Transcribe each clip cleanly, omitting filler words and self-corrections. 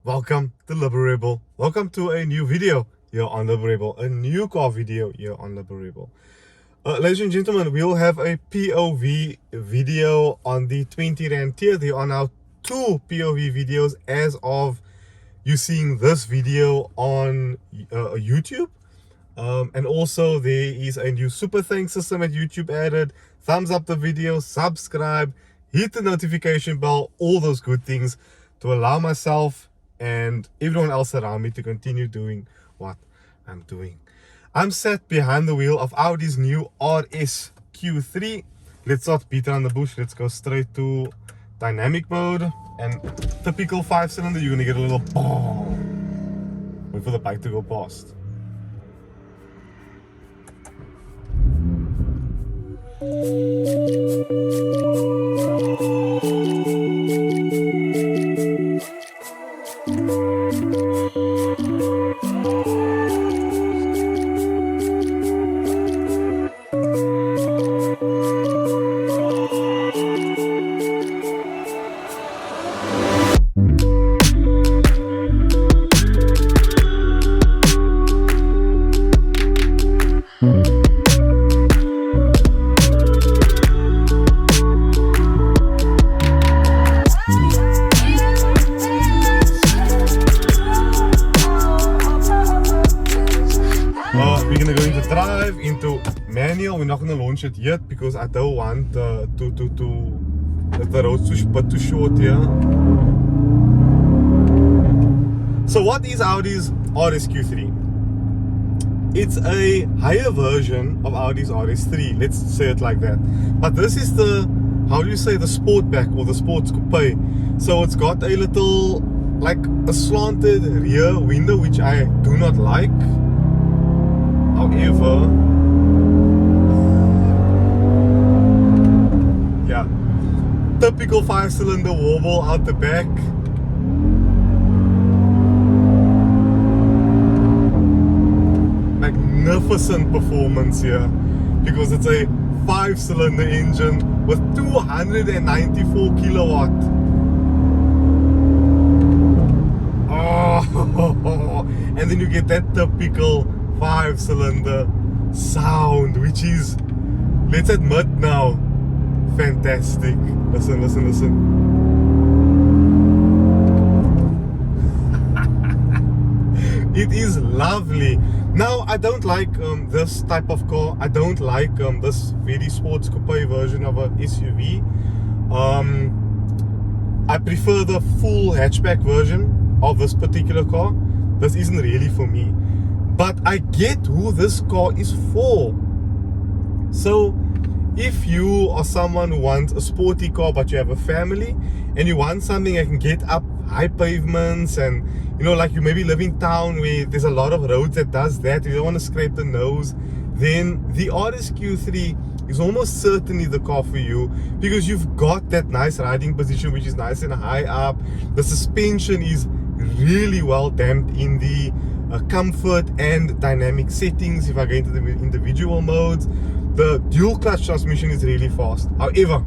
Welcome to Liberebil. Welcome to a new video here on Liberebil, a new car video here on Liberebil. Ladies and gentlemen, we'll have a POV video on the 20 Rand tier. There are now two POV videos as of you seeing this video on YouTube. And also there is a new super thanks system at YouTube added. Thumbs up the video, subscribe, hit the notification bell, all those good things to allow myself and everyone else around me to continue doing what I'm doing. I'm sat behind the wheel of Audi's new RSQ3. Let's not beat around the bush. Let's go straight to dynamic mode. And typical 5-cylinder, you're gonna get a little boom. Wait for the bike to go past. We're gonna go into drive, into manual. We're not gonna launch it yet because I don't want the road's too short here. So what is Audi's RSQ3? It's a higher version of Audi's RS3, let's say it like that. But this is the, how do you say, the sportback or the sports coupe. So it's got a little, like a slanted rear window, which I do not like. However, yeah, typical 5-cylinder wobble out the back. Magnificent performance here because it's a 5-cylinder engine with 294 kilowatt. Oh, and then you get that typical 5-cylinder sound, which is, let's admit now, fantastic. Listen. It is lovely. Now, I don't like this type of car. I don't like this very sports coupe version of a SUV. I prefer the full hatchback version of this particular car. This isn't really for me. But I get who this car is for. So if you are someone who wants a sporty car but you have a family and you want something that can get up high pavements, and you know, like you maybe live in town where there's a lot of roads that does that, you don't want to scrape the nose, then the RSQ3 is almost certainly the car for you because you've got that nice riding position which is nice and high up. The suspension is really well damped in the comfort and dynamic settings. If I go into the individual modes, the dual clutch transmission is really fast. However,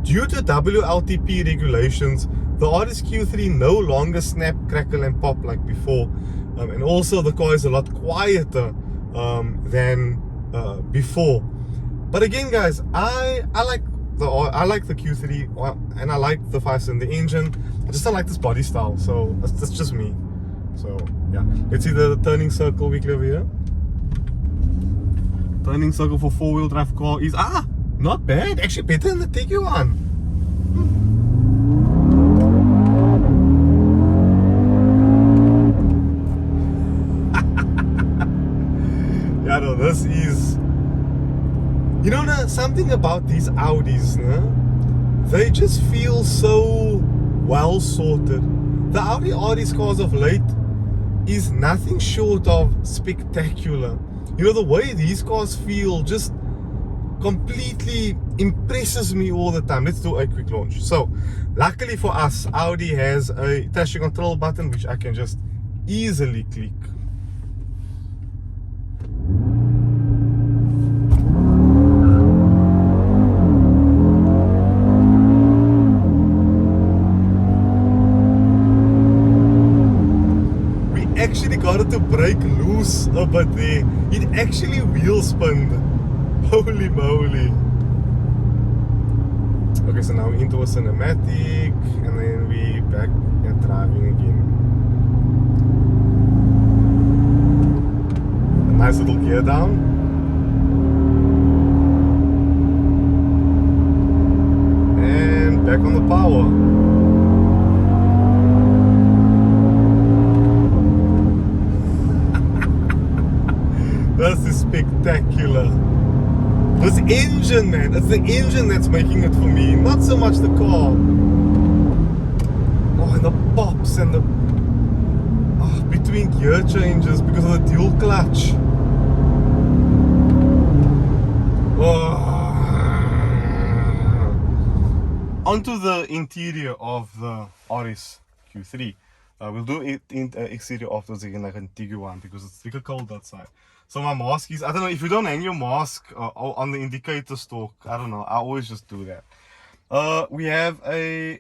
due to WLTP regulations, the RSQ3 no longer snap, crackle and pop like before, and also the car is a lot quieter than before. But again, guys, I like the Q3 and I like the 5-cylinder engine. I just don't like this body style, so that's just me. So yeah, let's see the turning circle quickly over here. Turning circle for 4-wheel drive car is not bad, actually better than the Tiguan one. Yeah, no, this is, you know, something about these Audis, they just feel so well sorted. The Audi RS cars of late is nothing short of spectacular. You know, the way these cars feel just completely impresses me all the time. Let's do a quick launch. So luckily for us, Audi has a traction control button which I can just easily click. actually got it to break loose a bit there. It actually wheel spinned. Holy moly. Okay, so now into a cinematic, and then we back at driving again. A nice little gear down. And back on the power. This is spectacular. This engine, man, it's the engine that's making it for me, not so much the car. Oh, and the pops and the between gear changes because of the dual clutch. Onto the interior of the RSQ3. We'll do it in exterior afterwards again, like a Tiguan, because it's really cold outside. So my mask is, I don't know, if you don't hang your mask on the indicator stalk, I don't know, I always just do that. We have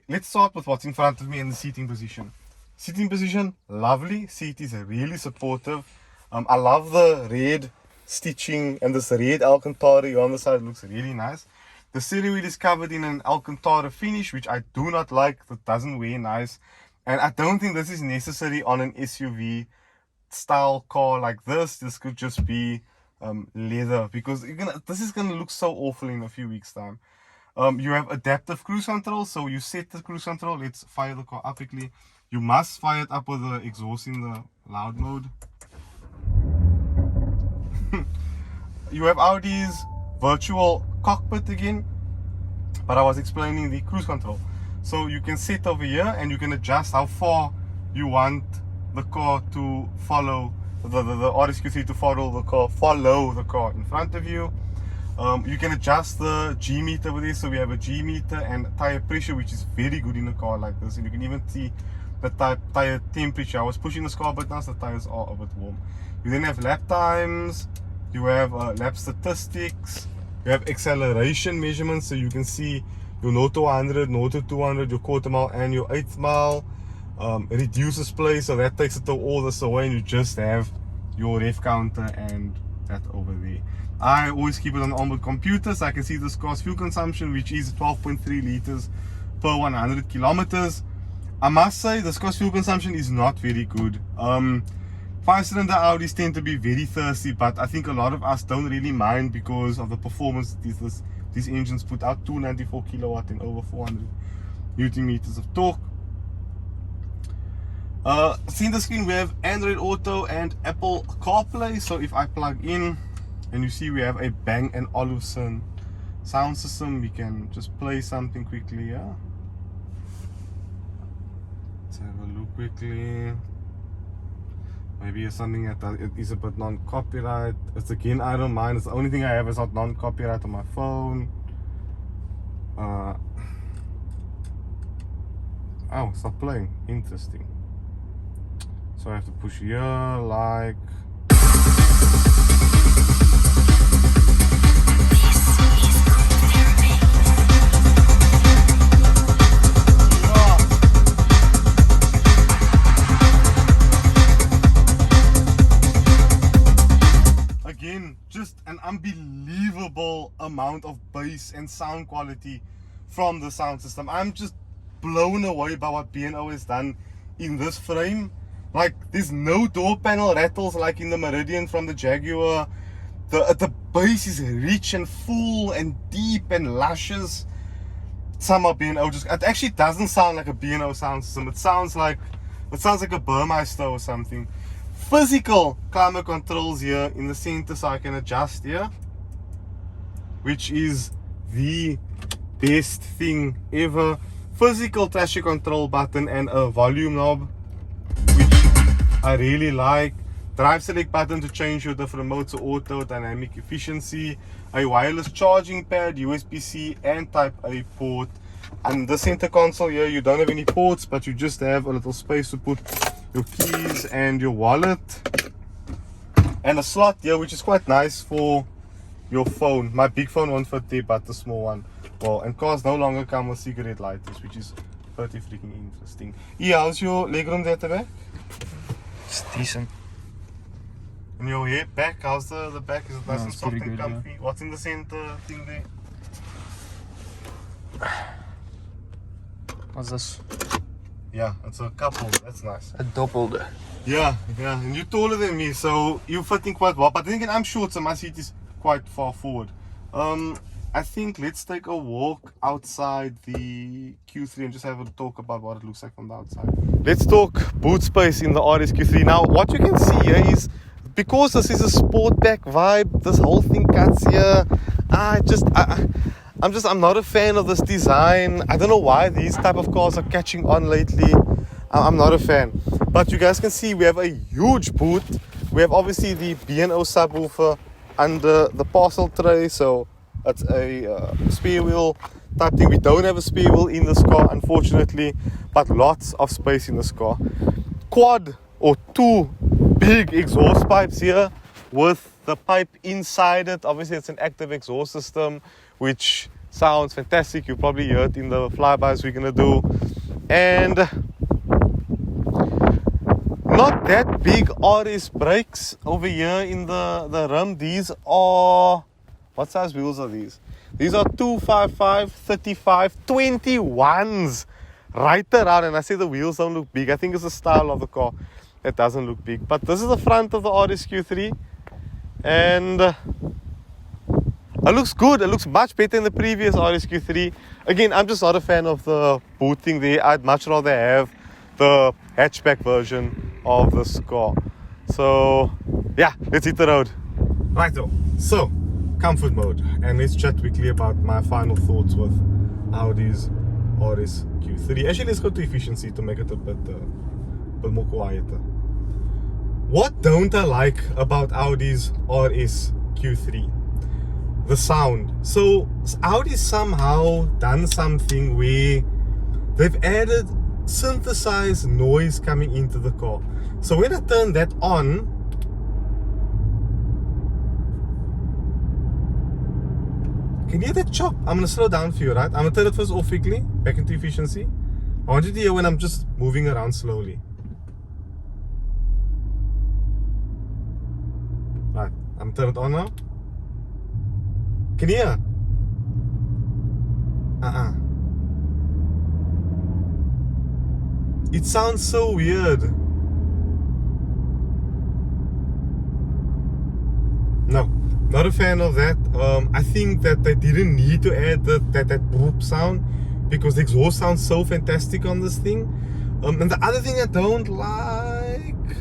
let's start with what's in front of me in the seating position. Seating position, lovely. Seat is really supportive. I love the red stitching and this red Alcantara on the side, looks really nice. The steering wheel is covered in an Alcantara finish, which I do not like. That doesn't wear nice. And I don't think this is necessary on an SUV style car like this. This could just be leather, because this is gonna look so awful in a few weeks time. You have adaptive cruise control, so you set the cruise control. Let's fire the car up quickly. You must fire it up with the exhaust in the loud mode. You have Audi's virtual cockpit again, but I was explaining the cruise control. So you can set over here and you can adjust how far you want the car to follow, the RSQ3 to follow the car in front of you. You can adjust the G meter over there, so we have a G meter and tire pressure, which is very good in a car like this, and you can even see the tire temperature. I was pushing the car button now, so the tires are a bit warm. You then have lap times, you have lap statistics, you have acceleration measurements, so you can see your 0 to 100, 0 to 200, your quarter mile and your eighth mile. It reduces play, so that takes it all this away, and you just have your ref counter and that over there. I always keep it on the onboard computer, so I can see this car's fuel consumption, which is 12.3 liters per 100 kilometers. I must say this car's fuel consumption is not very good. 5-cylinder Audis tend to be very thirsty, but I think a lot of us don't really mind because of the performance these engines put out. 294 kilowatt and over 400 Newton meters of torque. Center screen, we have Android Auto and Apple CarPlay. So if I plug in, and you see we have a Bang & Olufsen sound system, we can just play something quickly. Yeah, let's have a look quickly. Maybe it's something that it is a bit non-copyright. It's again, I don't mind. It's the only thing I have is not non-copyright on my phone. Oh, stop playing. Interesting. So I have to push here, like. Again, just an unbelievable amount of bass and sound quality from the sound system. I'm just blown away by what B&O has done in this frame. Like, there's no door panel rattles like in the Meridian from the Jaguar. The bass is rich and full and deep and luscious. Some of B&O just, it actually doesn't sound like a B&O sound system. It sounds like a Burmeister or something. Physical climate controls here in the center, so I can adjust here, which is the best thing ever. Physical traction control button and a volume knob, which I really like. Drive select button to change your different modes, so auto, dynamic, efficiency. A wireless charging pad, USB-C and Type A port. And the center console here, you don't have any ports, but you just have a little space to put your keys and your wallet, and a slot here, which is quite nice for your phone. My big phone won't fit there, but the small one. Well, and cars no longer come with cigarette lighters, which is pretty freaking interesting. Yeah, how's your legroom there at the back? It's decent. And your head back, how's the back? Is it nice and it's soft pretty and good, comfy? yeah. What's in the center thing there? What's this? Yeah, it's a couple. That's nice. A doubled. Yeah, and you're taller than me, so you're fitting quite well. But then again, I'm short, so my seat is quite far forward. I think let's take a walk outside the Q3 and just have a talk about what it looks like from the outside. Let's talk boot space in the RSQ3. Now, what you can see here is, because this is a sportback vibe, this whole thing cuts here. I'm not a fan of this design. I don't know why these type of cars are catching on lately. I'm not a fan. But you guys can see we have a huge boot. We have obviously the B&O subwoofer under the parcel tray, so it's a spare wheel type thing. We don't have a spare wheel in this car, unfortunately, but lots of space in this car. Quad or two big exhaust pipes here with the pipe inside it. Obviously, it's an active exhaust system, which sounds fantastic. You probably hear it in the flybys we're gonna do. And not that big RS brakes over here in the rim. These are, what size wheels are these? These are 255, 35, 21s right around. And I say the wheels don't look big. I think it's the style of the car that doesn't look big. But this is the front of the RSQ3. And it looks good. It looks much better than the previous RSQ3. Again, I'm just not a fan of the boot thing there. I'd much rather have the hatchback version of this car. So yeah, let's hit the road. Right though, so comfort mode, and let's chat quickly about my final thoughts with Audi's RSQ3. Actually, let's go to efficiency to make it a bit more quieter. What don't I like about Audi's RSQ3? The sound. So Audi somehow done something where they've added synthesized noise coming into the car. So when I turn that on, can you hear that chop? I'm gonna slow down for you, right? I'm gonna turn it first off quickly, back into efficiency. I want you to hear when I'm just moving around slowly. Right, I'm turning it on now. Can you hear? It sounds so weird. No, not a fan of that. I think that they didn't need to add that boop sound, because the exhaust sounds so fantastic on this thing. And the other thing I don't like,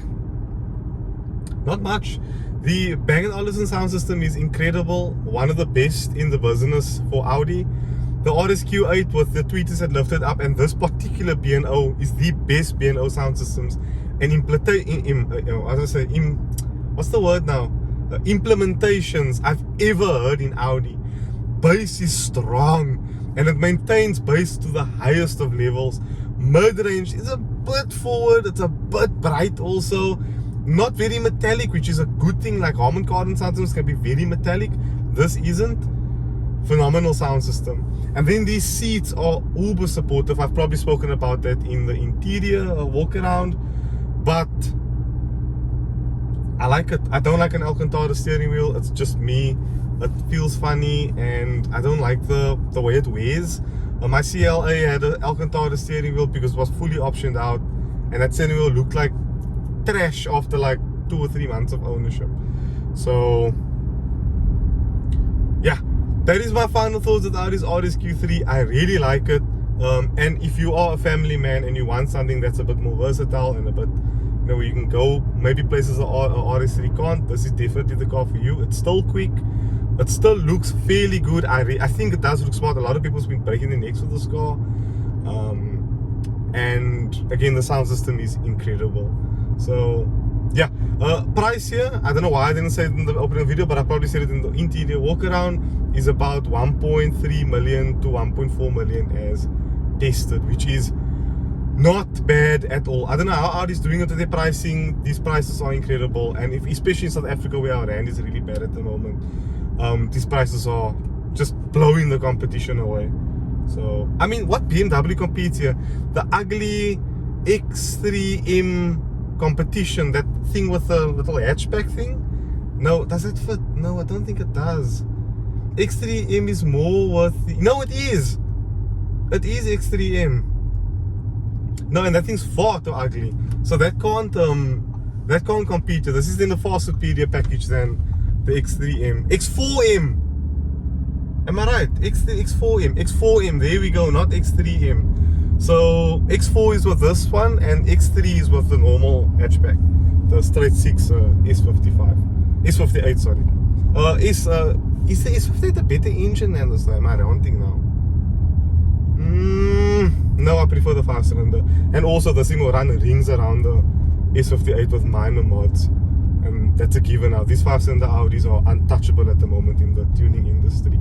not much. The Bang & Olufsen sound system is incredible, one of the best in the business for Audi. The RSQ8 with the tweeters that lifted up, and this particular B&O is the best B&O sound systems and implementations I've ever heard in Audi. Bass is strong and it maintains bass to the highest of levels. Mid-range is a bit forward, it's a bit bright also. Not very metallic, which is a good thing. Like Harman Kardon sound systems can be very metallic. This isn't. Phenomenal sound system. And then these seats are uber supportive. I've probably spoken about that in the interior walk around, but I like it. I don't like an Alcantara steering wheel. It's just me. It feels funny, and I don't like the way it wears. My CLA had an Alcantara steering wheel because it was fully optioned out, and that steering wheel looked like trash after like 2 or 3 months of ownership. So yeah, that is my final thoughts with Audi's RSQ3. I really like it. And if you are a family man and you want something that's a bit more versatile and a bit, you know, where you can go maybe places a RS3 can't, this is definitely the car for you. It's still quick. It still looks fairly good. I think it does look smart. A lot of people's been breaking their necks with this car. And again, the sound system is incredible. So yeah, price here, I don't know why I didn't say it in the opening video, but I probably said it in the interior walk around, is about 1.3 million to 1.4 million as tested, which is not bad at all. I don't know how Audi's doing it with their pricing. These prices are incredible, and especially in South Africa where our rand is really bad at the moment, these prices are just blowing the competition away. So I mean, what BMW competes here? The ugly X3M competition, that thing with the little hatchback thing. No, does it fit? No, I don't think it does. X3M is more worth it. No, it is. It is X3M. No, and that thing's far too ugly. So that can't compete. This is in a far superior package than the X3M. X4M. Am I right? X4M. X4M. There we go. Not X3M. So X4 is with this one, and X3 is with the normal hatchback, the straight six S55, S58. Sorry. Is the S58 a better engine than this? Am I wrong thing now? No, I prefer the 5-cylinder, and also the thing will run rings around the S58 with minor mods, and that's a given now. These 5-cylinder Audis are untouchable at the moment in the tuning industry.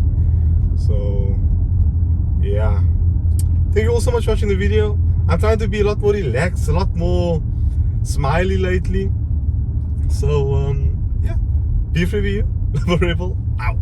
So yeah, thank you all so much for watching the video. I'm trying to be a lot more relaxed, a lot more smiley lately. So yeah, beef review, Liberebil out.